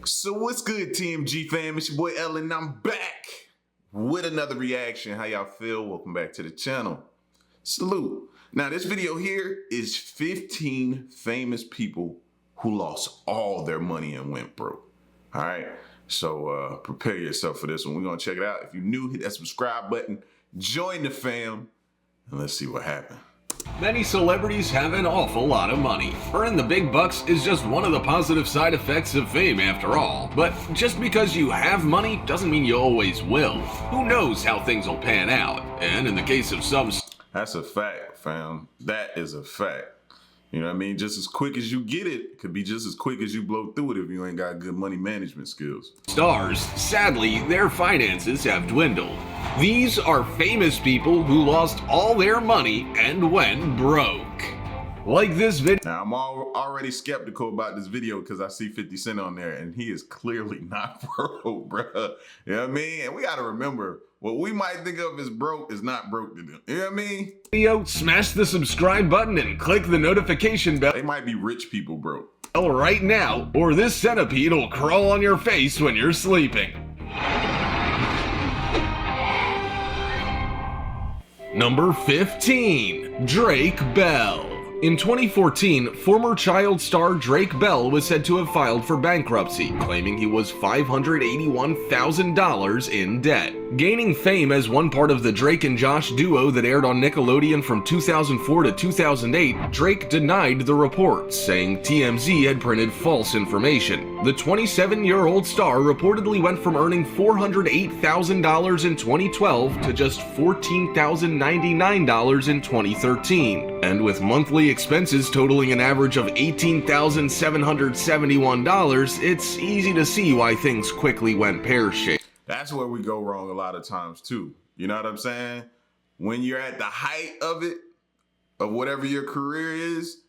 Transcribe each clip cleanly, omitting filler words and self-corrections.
So what's good, TMG fam? It's your boy Ellen, and I'm back with another reaction. How y'all feel? Welcome back to the channel. Salute. Now this video here is 15 famous people who lost all their money and went broke. All right, so prepare yourself for this one. We're gonna check it out. If you're new, hit that subscribe button, join the fam, and let's see what happened. Many celebrities have an awful lot of money. Earning the big bucks is just one of the positive side effects of fame after all. But just because you have money doesn't mean you always will. Who knows how things will pan out? And in the case of some... That's a fact, fam. That is a fact. You know what I mean? Just as quick as you get it, could be just as quick as you blow through it if you ain't got good money management skills. Stars, sadly, their finances have dwindled. These are famous people who lost all their money and went broke. Like this video. Now, I'm already skeptical about this video because I see 50 Cent on there and he is clearly not broke, bruh. You know what I mean? And we got to remember, what we might think of as broke is not broke to them. You know what I mean? Video, smash the subscribe button and click the notification bell. They might be rich people broke. Right now, or this centipede will crawl on your face when you're sleeping. Number 15, Drake Bell. In 2014, former child star Drake Bell was said to have filed for bankruptcy, claiming he was $581,000 in debt. Gaining fame as one part of the Drake and Josh duo that aired on Nickelodeon from 2004 to 2008, Drake denied the reports, saying TMZ had printed false information. The 27-year-old star reportedly went from earning $408,000 in 2012 to just $14,099 in 2013, and with monthly expenses totaling an average of $18,771, it's easy to see why things quickly went pear-shaped. That's where we go wrong a lot of times too. You know what I'm saying? When you're at the height of it, of whatever your career is,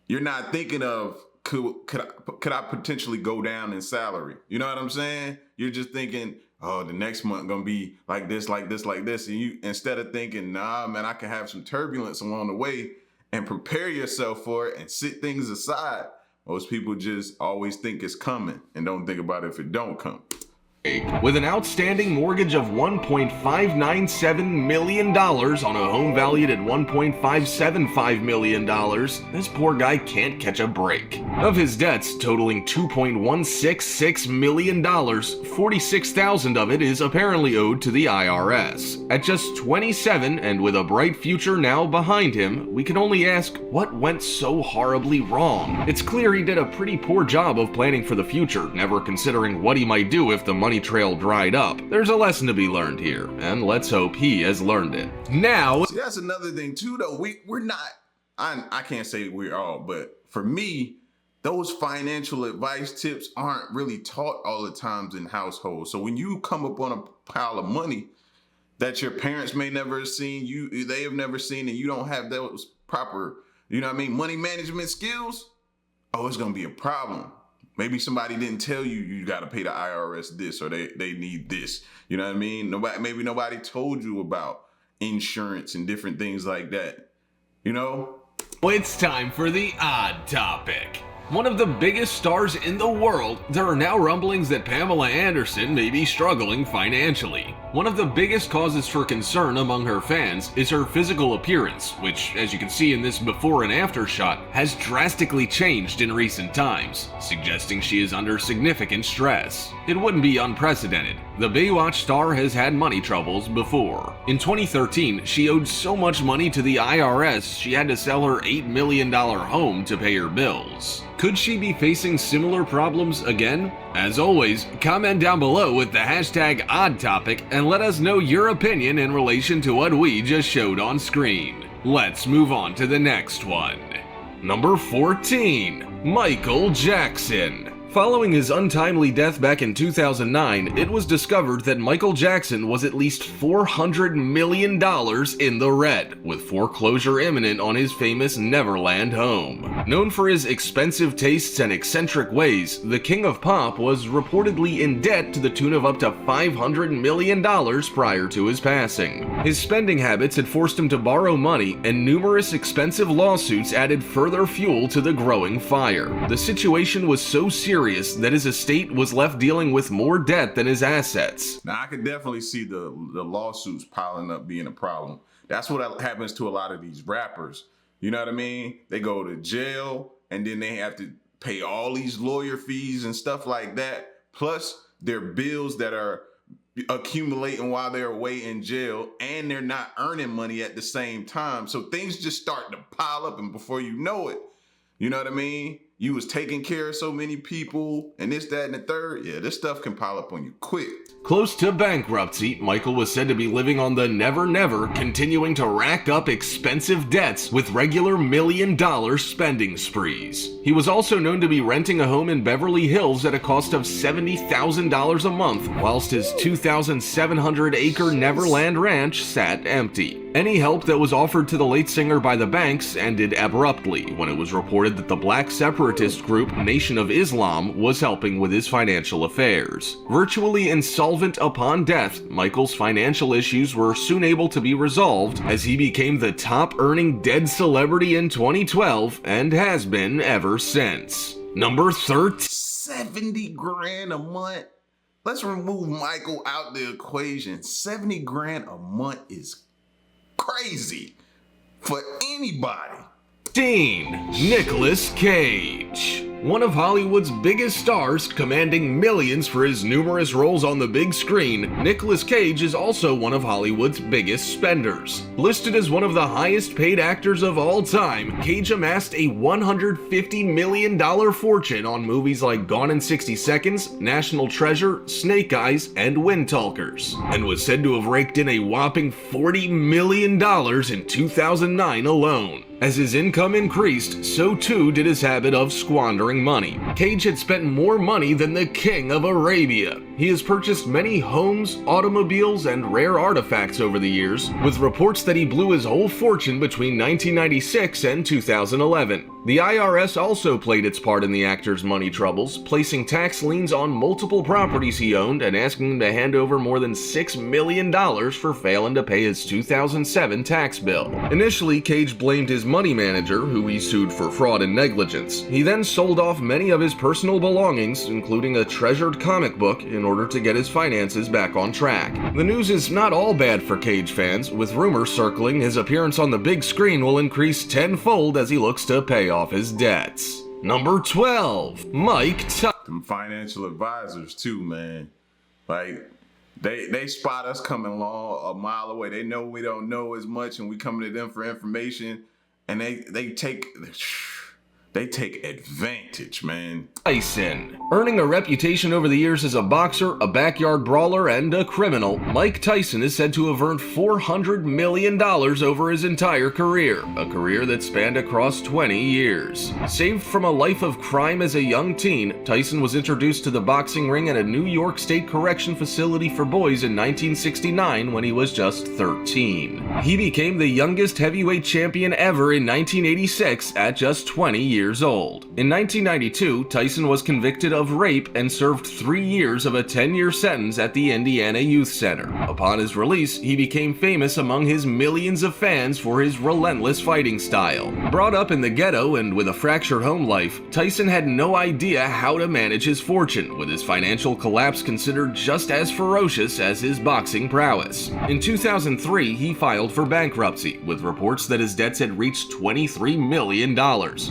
you're not thinking of, could I potentially go down in salary? You know what I'm saying? You're just thinking, oh, the next month gonna be like this, like this, like this. And you, instead of thinking, nah, man, I can have some turbulence along the way and prepare yourself for it and sit things aside, most people just always think it's coming and don't think about it if it don't come. With an outstanding mortgage of $1.597 million on a home valued at $1.575 million, this poor guy can't catch a break. Of his debts totaling $2.166 million, $46,000 of it is apparently owed to the IRS. At just 27 and with a bright future now behind him, we can only ask, what went so horribly wrong? It's clear he did a pretty poor job of planning for the future, never considering what he might do if the money trail dried up. There's a lesson to be learned here, and let's hope he has learned it. Now, see, that's another thing too, though. We're not, I can't say we're all, but for me, those financial advice tips aren't really taught all the times in households. So when you come up on a pile of money that your parents may never have seen, they have never seen, and you don't have those proper, you know what I mean, money management skills, oh, it's gonna be a problem. Maybe somebody didn't tell you you got to pay the IRS this, or they need this. You know what I mean? Maybe nobody told you about insurance and different things like that. You know? It's time for the odd topic. One of the biggest stars in the world, there are now rumblings that Pamela Anderson may be struggling financially. One of the biggest causes for concern among her fans is her physical appearance, which, as you can see in this before and after shot, has drastically changed in recent times, suggesting she is under significant stress. It wouldn't be unprecedented. The Baywatch star has had money troubles before. In 2013, she owed so much money to the IRS she had to sell her $8 million home to pay her bills. Could she be facing similar problems again? As always, comment down below with the hashtag #OddTopic and let us know your opinion in relation to what we just showed on screen. Let's move on to the next one. Number 14, Michael Jackson. Following his untimely death back in 2009, it was discovered that Michael Jackson was at least $400 million in the red, with foreclosure imminent on his famous Neverland home. Known for his expensive tastes and eccentric ways, the King of Pop was reportedly in debt to the tune of up to $500 million prior to his passing. His spending habits had forced him to borrow money, and numerous expensive lawsuits added further fuel to the growing fire. The situation was so serious furious that his estate was left dealing with more debt than his assets. Now, I could definitely see the lawsuits piling up being a problem. That's what happens to a lot of these rappers. You know what I mean? They go to jail and then they have to pay all these lawyer fees and stuff like that. Plus their bills that are accumulating while they're away in jail, and they're not earning money at the same time. So things just start to pile up, and before you know it, you know what I mean? You was taking care of so many people and this, that, and the third. Yeah, this stuff can pile up on you quick. Close to bankruptcy, Michael was said to be living on the never, continuing to rack up expensive debts with regular million-dollar spending sprees. He was also known to be renting a home in Beverly Hills at a cost of $70,000 a month, whilst his 2,700-acre Neverland Ranch sat empty. Any help that was offered to the late singer by the banks ended abruptly when it was reported that the black separatist group Nation of Islam was helping with his financial affairs. Virtually insolvent upon death, Michael's financial issues were soon able to be resolved as he became the top-earning dead celebrity in 2012 and has been ever since. Number 13. 70 grand a month. Let's remove Michael out the equation. 70 grand a month is crazy for anybody. Nicolas Cage. One of Hollywood's biggest stars, commanding millions for his numerous roles on the big screen, Nicolas Cage is also one of Hollywood's biggest spenders. Listed as one of the highest paid actors of all time, Cage amassed a $150 million fortune on movies like Gone in 60 Seconds, National Treasure, Snake Eyes, and Windtalkers, and was said to have raked in a whopping $40 million in 2009 alone. As his income increased, so too did his habit of squandering money. Cage had spent more money than the King of Arabia. He has purchased many homes, automobiles, and rare artifacts over the years, with reports that he blew his whole fortune between 1996 and 2011. The IRS also played its part in the actor's money troubles, placing tax liens on multiple properties he owned and asking him to hand over more than $6 million for failing to pay his 2007 tax bill. Initially, Cage blamed his money manager, who he sued for fraud and negligence. He then sold off many of his personal belongings, including a treasured comic book, in order to get his finances back on track. The news is not all bad for Cage fans, with rumors circling his appearance on the big screen will increase tenfold as he looks to pay off his debts. Number 12. Mike Tyson. Them financial advisors too, man. Like, they spot us coming along a mile away. They know we don't know as much, and we coming to them for information, and they take advantage, man. Tyson. Earning a reputation over the years as a boxer, a backyard brawler, and a criminal, Mike Tyson is said to have earned $400 million over his entire career, a career that spanned across 20 years. Saved from a life of crime as a young teen, Tyson was introduced to the boxing ring at a New York State correction facility for boys in 1969 when he was just 13. He became the youngest heavyweight champion ever in 1986 at just 20 years old. In 1992, Tyson was convicted of rape and served 3 years of a 10-year sentence at the Indiana Youth Center. Upon his release, he became famous among his millions of fans for his relentless fighting style. Brought up in the ghetto and with a fractured home life, Tyson had no idea how to manage his fortune, with his financial collapse considered just as ferocious as his boxing prowess. In 2003, he filed for bankruptcy, with reports that his debts had reached $23 million.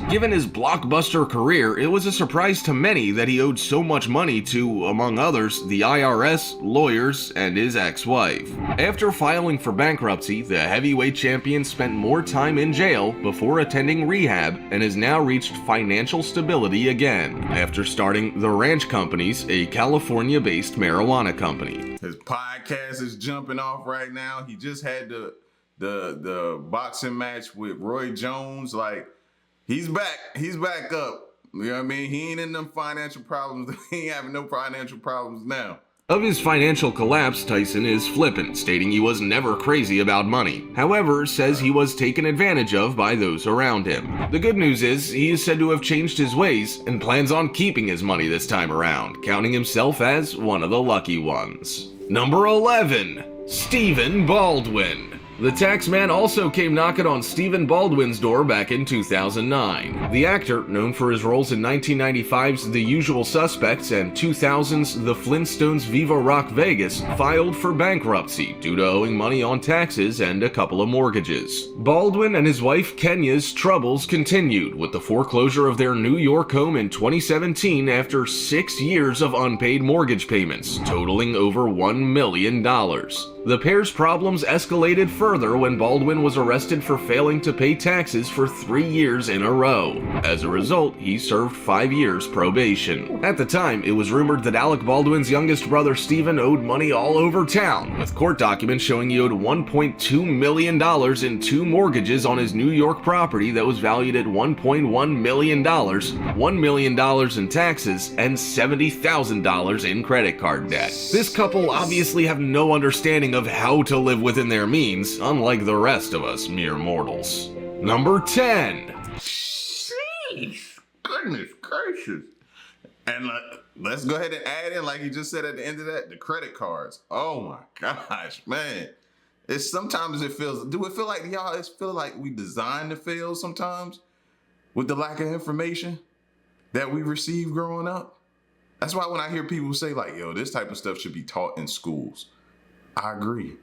Given his blockbuster career, it was a surprise to many that he owed so much money to, among others, the IRS, lawyers, and his ex-wife. After filing for bankruptcy, the heavyweight champion spent more time in jail before attending rehab and has now reached financial stability again, after starting The Ranch Companies, a California-based marijuana company. His podcast is jumping off right now. He just had the boxing match with Roy Jones. Like, he's back. He's back up. You know what I mean? He ain't in them financial problems. He ain't having no financial problems now. Of his financial collapse, Tyson is flippant, stating he was never crazy about money. However, says he was taken advantage of by those around him. The good news is, he is said to have changed his ways and plans on keeping his money this time around, counting himself as one of the lucky ones. Number 11. Stephen Baldwin. The tax man also came knocking on Stephen Baldwin's door back in 2009. The actor, known for his roles in 1995's The Usual Suspects and 2000's The Flintstones Viva Rock Vegas, filed for bankruptcy due to owing money on taxes and a couple of mortgages. Baldwin and his wife Kenya's troubles continued with the foreclosure of their New York home in 2017 after 6 years of unpaid mortgage payments, totaling over $1 million. The pair's problems escalated further when Baldwin was arrested for failing to pay taxes for 3 years in a row. As a result, he served 5 years probation. At the time, it was rumored that Alec Baldwin's youngest brother Stephen owed money all over town, with court documents showing he owed $1.2 million in 2 mortgages on his New York property that was valued at $1.1 million, $1 million in taxes, and $70,000 in credit card debt. This couple obviously have no understanding of how to live within their means, unlike the rest of us mere mortals. Number 10. Jeez, goodness gracious. And let's go ahead and add in, like you just said at the end of that, the credit cards. Oh my gosh, man. Sometimes it feels, do it feel like y'all, it feel like we designed to fail sometimes with the lack of information that we received growing up? That's why when I hear people say like, yo, this type of stuff should be taught in schools, I agree.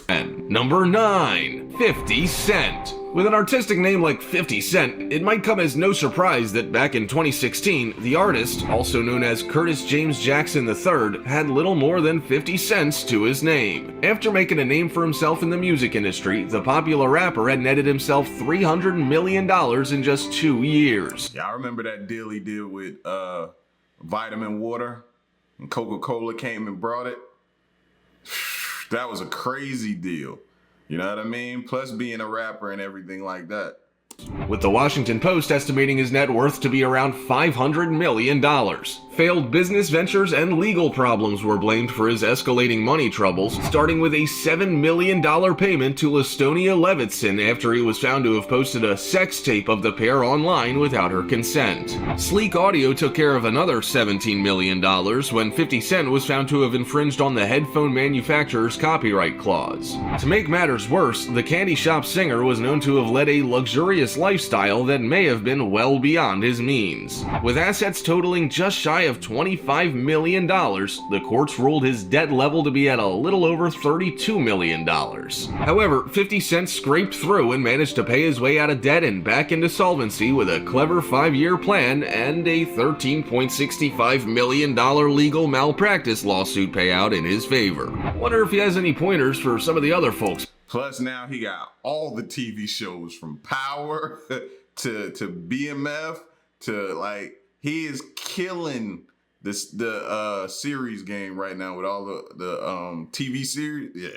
And number 9, 50 Cent. With an artistic name like 50 Cent, it might come as no surprise that back in 2016, the artist, also known as Curtis James Jackson III, had little more than 50 cents to his name. After making a name for himself in the music industry, the popular rapper had netted himself $300 million in just 2 years. Yeah, I remember that deal he did with Vitamin Water, and Coca-Cola came and brought it. That was a crazy deal. You know what I mean? Plus being a rapper and everything like that. With the Washington Post estimating his net worth to be around $500 million. Failed business ventures and legal problems were blamed for his escalating money troubles, starting with a $7 million payment to Lastonia Levittson after he was found to have posted a sex tape of the pair online without her consent. Sleek Audio took care of another $17 million when 50 Cent was found to have infringed on the headphone manufacturer's copyright clause. To make matters worse, the candy shop singer was known to have led a luxurious lifestyle that may have been well beyond his means. With assets totaling just shy of $25 million, the courts ruled his debt level to be at a little over $32 million. However, 50 Cent scraped through and managed to pay his way out of debt and back into solvency with a clever 5-year plan and a $13.65 million legal malpractice lawsuit payout in his favor. Wonder if he has any pointers for some of the other folks. Plus now he got all the TV shows from Power to BMF to like, he is killing the series game right now with all the TV series. Yeah,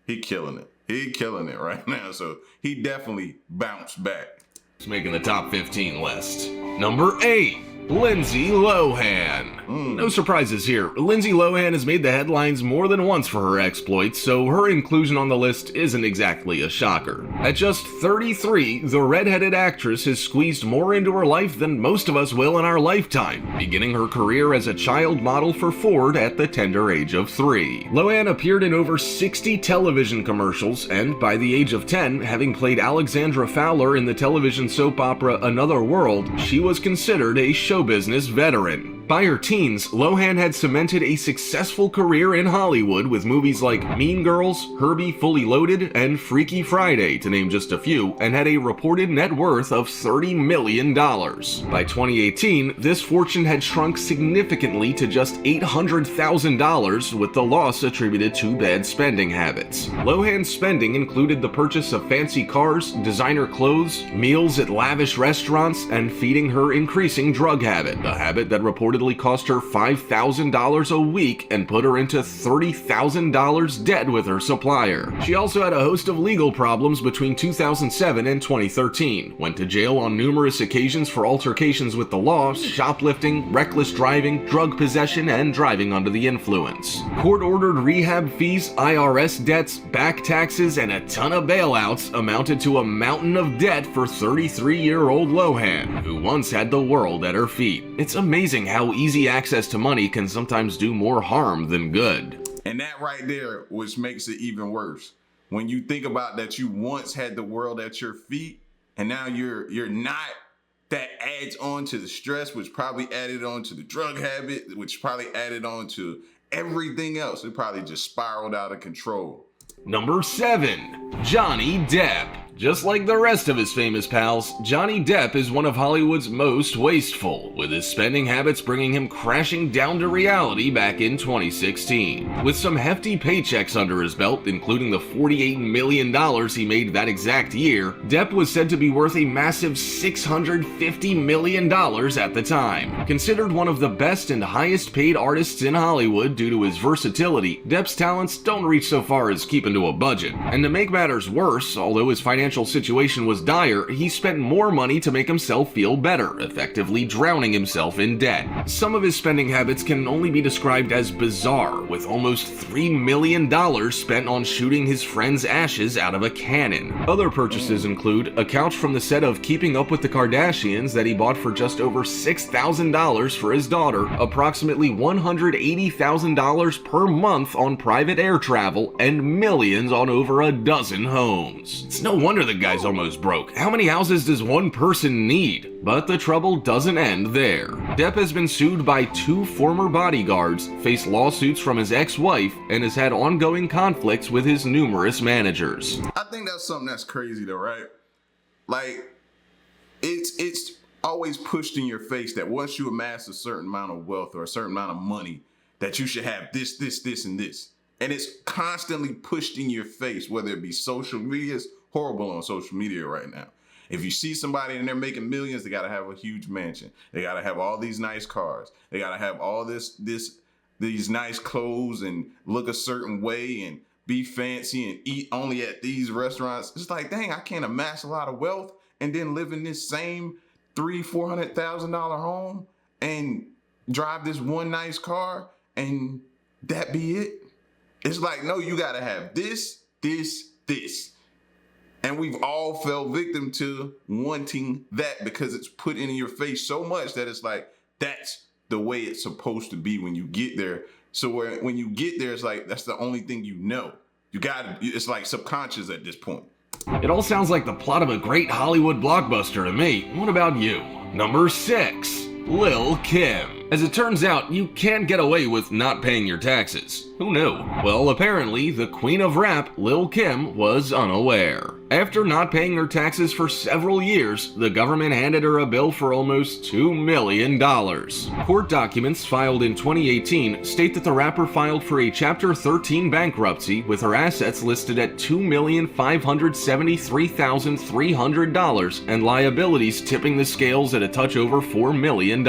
he killing it. He killing it right now. So he definitely bounced back. It's making the top 15 list. Number 8. Lindsay Lohan. No surprises here. Lindsay Lohan has made the headlines more than once for her exploits, so her inclusion on the list isn't exactly a shocker. At just 33, the redheaded actress has squeezed more into her life than most of us will in our lifetime, beginning her career as a child model for Ford at the tender age of 3. Lohan appeared in over 60 television commercials, and by the age of 10, having played Alexandra Fowler in the television soap opera Another World, she was considered a show business veteran. By her teens, Lohan had cemented a successful career in Hollywood with movies like Mean Girls, Herbie Fully Loaded, and Freaky Friday, to name just a few, and had a reported net worth of $30 million. By 2018, this fortune had shrunk significantly to just $800,000, with the loss attributed to bad spending habits. Lohan's spending included the purchase of fancy cars, designer clothes, meals at lavish restaurants, and feeding her increasing drug habit, a habit that reportedly cost her $5,000 a week and put her into $30,000 debt with her supplier. She also had a host of legal problems between 2007 and 2013, went to jail on numerous occasions for altercations with the law, shoplifting, reckless driving, drug possession, and driving under the influence. Court-ordered rehab fees, IRS debts, back taxes, and a ton of bailouts amounted to a mountain of debt for 33-year-old Lohan, who once had the world at her feet. It's amazing how easy access to money can sometimes do more harm than good. And that right there, which makes it even worse. when you think about that you once had the world at your feet and now you're not, that adds on to the stress, which probably added on to the drug habit, which probably added on to everything else. It probably just spiraled out of control. Number 7. Johnny Depp. Just like the rest of his famous pals, Johnny Depp is one of Hollywood's most wasteful, with his spending habits bringing him crashing down to reality back in 2016. With some hefty paychecks under his belt, including the $48 million he made that exact year, Depp was said to be worth a massive $650 million at the time. Considered one of the best and highest paid artists in Hollywood due to his versatility, Depp's talents don't reach so far as keeping to a budget. And to make matters worse, although his financial situation was dire, he spent more money to make himself feel better, effectively drowning himself in debt. Some of his spending habits can only be described as bizarre, with almost $3 million spent on shooting his friend's ashes out of a cannon. Other purchases include a couch from the set of Keeping Up with the Kardashians that he bought for just over $6,000 for his daughter, approximately $180,000 per month on private air travel, and millions on over a dozen homes. It's no wonder the guy's almost broke. How many houses does one person need? But the trouble doesn't end there. Depp has been sued by 2 former bodyguards, faced lawsuits from his ex-wife, and has had ongoing conflicts with his numerous managers. I think that's something that's crazy though, right? Like, it's always pushed in your face that once you amass a certain amount of wealth or a certain amount of money, that you should have this, and this. And it's constantly pushed in your face, whether it be social media. It's horrible on social media right now. If you see somebody and they're making millions, they got to have a huge mansion. They got to have all these nice cars. They got to have all these nice clothes and look a certain way and be fancy and eat only at these restaurants. It's like, dang, I can't amass a lot of wealth and then live in this same $300,000-$400,000 home and drive this one nice car and that be it. It's like, no, you got to have this. And we've all fell victim to wanting that because it's put in your face so much that it's like, that's the way it's supposed to be when you get there. So when you get there, it's like, that's the only thing you know. It's like subconscious at this point. It all sounds like the plot of a great Hollywood blockbuster to me. What about you? Number 6. Lil Kim. As it turns out, you can't get away with not paying your taxes. Who knew? Well, apparently, the queen of rap, Lil Kim, was unaware. After not paying her taxes for several years, the government handed her a bill for almost $2 million. Court documents filed in 2018 state that the rapper filed for a Chapter 13 bankruptcy with her assets listed at $2,573,300 and liabilities tipping the scales at a touch over $4 million.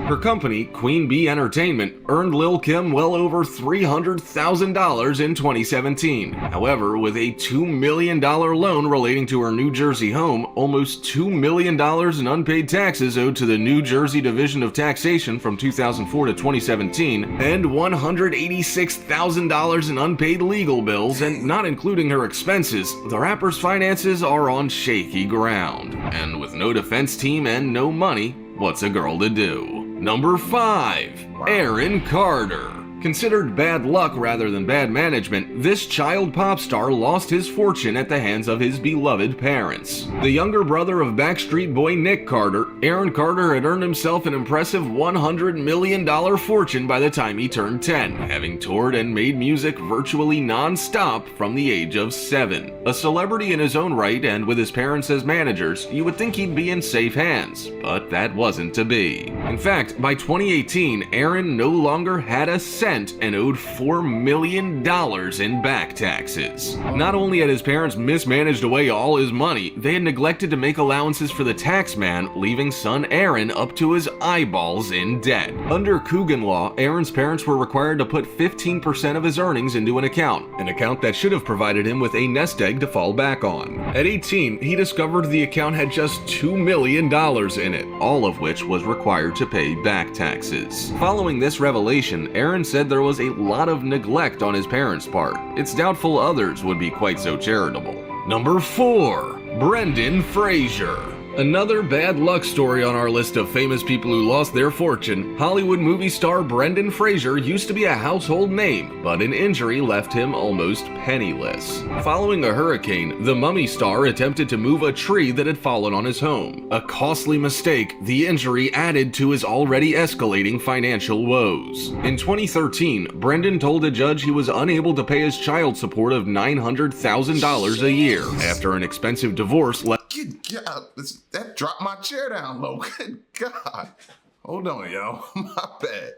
Her company, Queen Bee Entertainment, earned Lil Kim well over $300,000 in 2017. However, with a $2 million loan relating to her New Jersey home, almost $2 million in unpaid taxes owed to the New Jersey Division of Taxation from 2004 to 2017, and $186,000 in unpaid legal bills, and not including her expenses, the rapper's finances are on shaky ground. And with no defense team and no money, what's a girl to do? Number 5. Aaron Carter. Considered bad luck rather than bad management, this child pop star lost his fortune at the hands of his beloved parents. The younger brother of Backstreet Boy Nick Carter, Aaron Carter had earned himself an impressive $100 million fortune by the time he turned 10, having toured and made music virtually non-stop from the age of 7. A celebrity in his own right, and with his parents as managers, you would think he'd be in safe hands, but that wasn't to be. In fact, by 2018, Aaron no longer had a cent and owed $4 million in back taxes. Not only had his parents mismanaged away all his money, they had neglected to make allowances for the tax man, leaving son Aaron up to his eyeballs in debt. Under Coogan law, Aaron's parents were required to put 15% of his earnings into an account that should have provided him with a nest egg to fall back on. At 18, he discovered the account had just $2 million in it, all of which was required to pay back taxes. Following this revelation, Aaron said there was a lot of neglect on his parents' part. It's doubtful others would be quite so charitable. Number 4. Brendan Fraser. Another bad luck story on our list of famous people who lost their fortune. Hollywood movie star Brendan Fraser used to be a household name, but an injury left him almost penniless. Following a hurricane, the Mummy star attempted to move a tree that had fallen on his home. A costly mistake, the injury added to his already escalating financial woes. In 2013, Brendan told a judge he was unable to pay his child support of $900,000 a year after an expensive divorce left. Good God, that dropped my chair down low. Good God. Hold on, yo. My bad.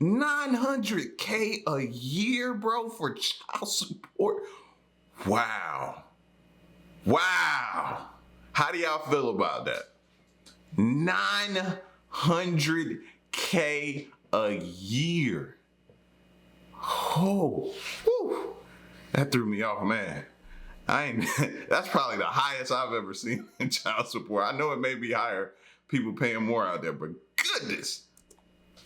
$900K a year, bro, for child support. Wow. Wow. How do y'all feel about that? $900K a year. Oh, whew. That threw me off, man. That's probably the highest I've ever seen in child support. I know it may be higher, people paying more out there, but goodness.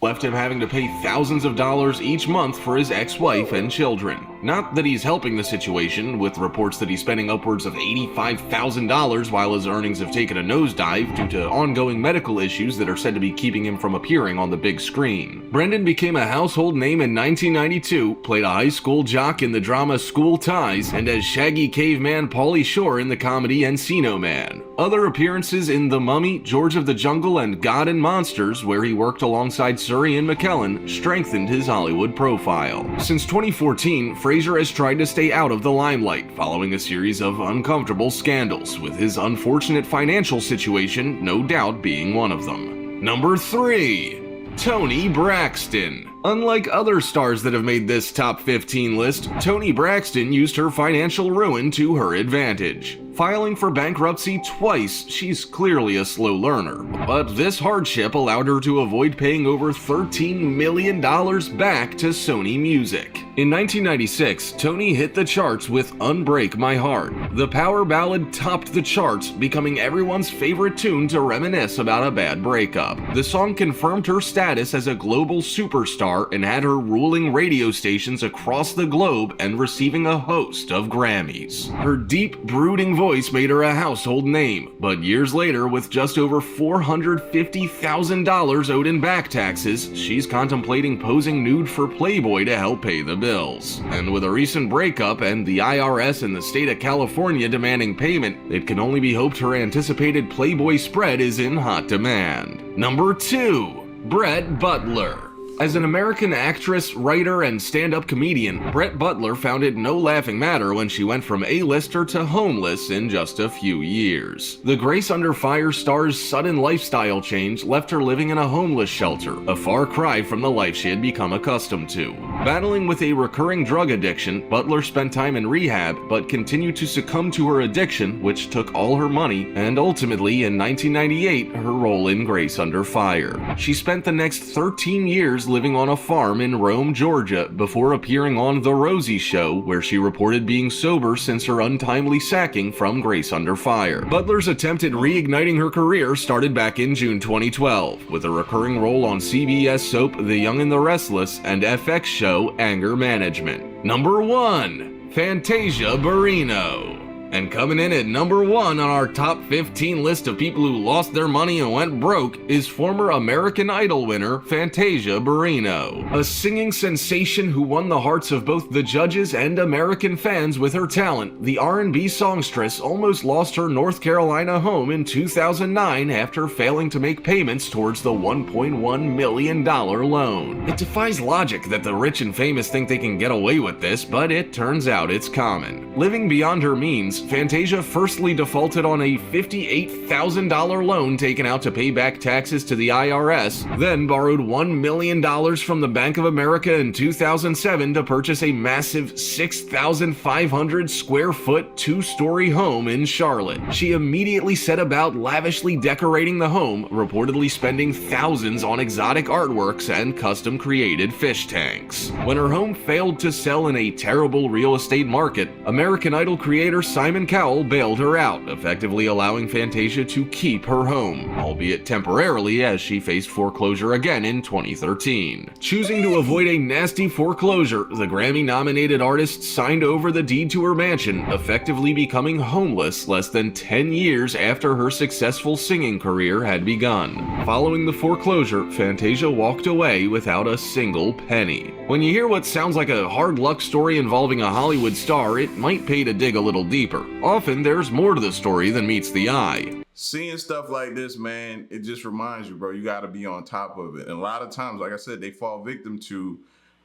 Left him having to pay thousands of dollars each month for his ex-wife and children. Not that he's helping the situation, with reports that he's spending upwards of $85,000 while his earnings have taken a nosedive due to ongoing medical issues that are said to be keeping him from appearing on the big screen. Brendan became a household name in 1992, played a high school jock in the drama School Ties, and as Shaggy Caveman Pauly Shore in the comedy Encino Man. Other appearances in The Mummy, George of the Jungle, and God and Monsters, where he worked alongside Surrey and McKellen, strengthened his Hollywood profile. Since 2014, Fraser has tried to stay out of the limelight following a series of uncomfortable scandals, with his unfortunate financial situation no doubt being one of them. Number 3. Toni Braxton. Unlike other stars that have made this top 15 list, Toni Braxton used her financial ruin to her advantage. Filing for bankruptcy twice, she's clearly a slow learner. But this hardship allowed her to avoid paying over $13 million back to Sony Music. In 1996, Toni hit the charts with Unbreak My Heart. The power ballad topped the charts, becoming everyone's favorite tune to reminisce about a bad breakup. The song confirmed her status as a global superstar and had her ruling radio stations across the globe and receiving a host of Grammys. Her deep, brooding voice made her a household name, but years later, with just over $450,000 owed in back taxes, she's contemplating posing nude for Playboy to help pay the bills. And with a recent breakup and the IRS in the state of California demanding payment, it can only be hoped her anticipated Playboy spread is in hot demand. Number 2. Brett Butler. As an American actress, writer, and stand-up comedian, Brett Butler found it no laughing matter when she went from A-lister to homeless in just a few years. The Grace Under Fire star's sudden lifestyle change left her living in a homeless shelter, a far cry from the life she had become accustomed to. Battling with a recurring drug addiction, Butler spent time in rehab, but continued to succumb to her addiction, which took all her money, and ultimately, in 1998, her role in Grace Under Fire. She spent the next 13 years living on a farm in Rome, Georgia, before appearing on The Rosie Show, where she reported being sober since her untimely sacking from Grace Under Fire. Butler's attempt at reigniting her career started back in June 2012, with a recurring role on CBS soap The Young and the Restless and FX show Anger Management. Number 1. Fantasia Barrino. And coming in at number 1 on our top 15 list of people who lost their money and went broke is former American Idol winner Fantasia Barrino. A singing sensation who won the hearts of both the judges and American fans with her talent, the R&B songstress almost lost her North Carolina home in 2009 after failing to make payments towards the $1.1 million loan. It defies logic that the rich and famous think they can get away with this, but it turns out it's common. Living beyond her means, Fantasia firstly defaulted on a $58,000 loan taken out to pay back taxes to the IRS, then borrowed $1 million from the Bank of America in 2007 to purchase a massive 6,500 square foot, 2-story home in Charlotte. She immediately set about lavishly decorating the home, reportedly spending thousands on exotic artworks and custom created fish tanks. When her home failed to sell in a terrible real estate market, American Idol creator Simon Simon Cowell bailed her out, effectively allowing Fantasia to keep her home, albeit temporarily as she faced foreclosure again in 2013. Choosing to avoid a nasty foreclosure, the Grammy-nominated artist signed over the deed to her mansion, effectively becoming homeless less than 10 years after her successful singing career had begun. Following the foreclosure, Fantasia walked away without a single penny. When you hear what sounds like a hard luck story involving a Hollywood star, it might pay to dig a little deeper. Often there's more to the story than meets the eye. Seeing stuff like this, man, it just reminds you, bro, you got to be on top of it. And a lot of times, like I said, they fall victim to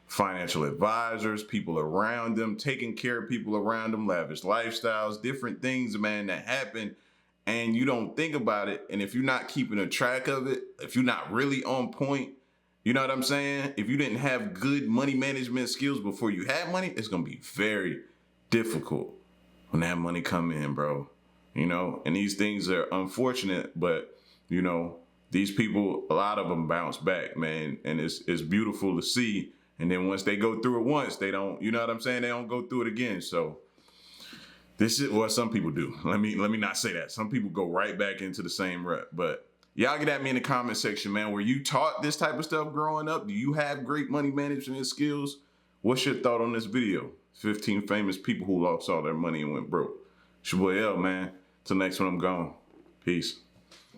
financial advisors, people around them, taking care of people around them, lavish lifestyles, different things, man, that happen. And you don't think about it. And if you're not keeping a track of it, if you're not really on point, you know what I'm saying? If you didn't have good money management skills before you had money, it's going to be very difficult when that money come in, bro. You know, and these things are unfortunate, but, you know, these people, a lot of them bounce back, man. And it's beautiful to see. And then once they go through it once, they don't, you know what I'm saying? They don't go through it again. So this is what some people do. Let me not say that. Some people go right back into the same rut, but y'all get at me in the comment section, man. Were you taught this type of stuff growing up? Do you have great money management skills? What's your thought on this video? 15 famous people who lost all their money and went broke. It's your boy L, man. Till next one, I'm gone. Peace.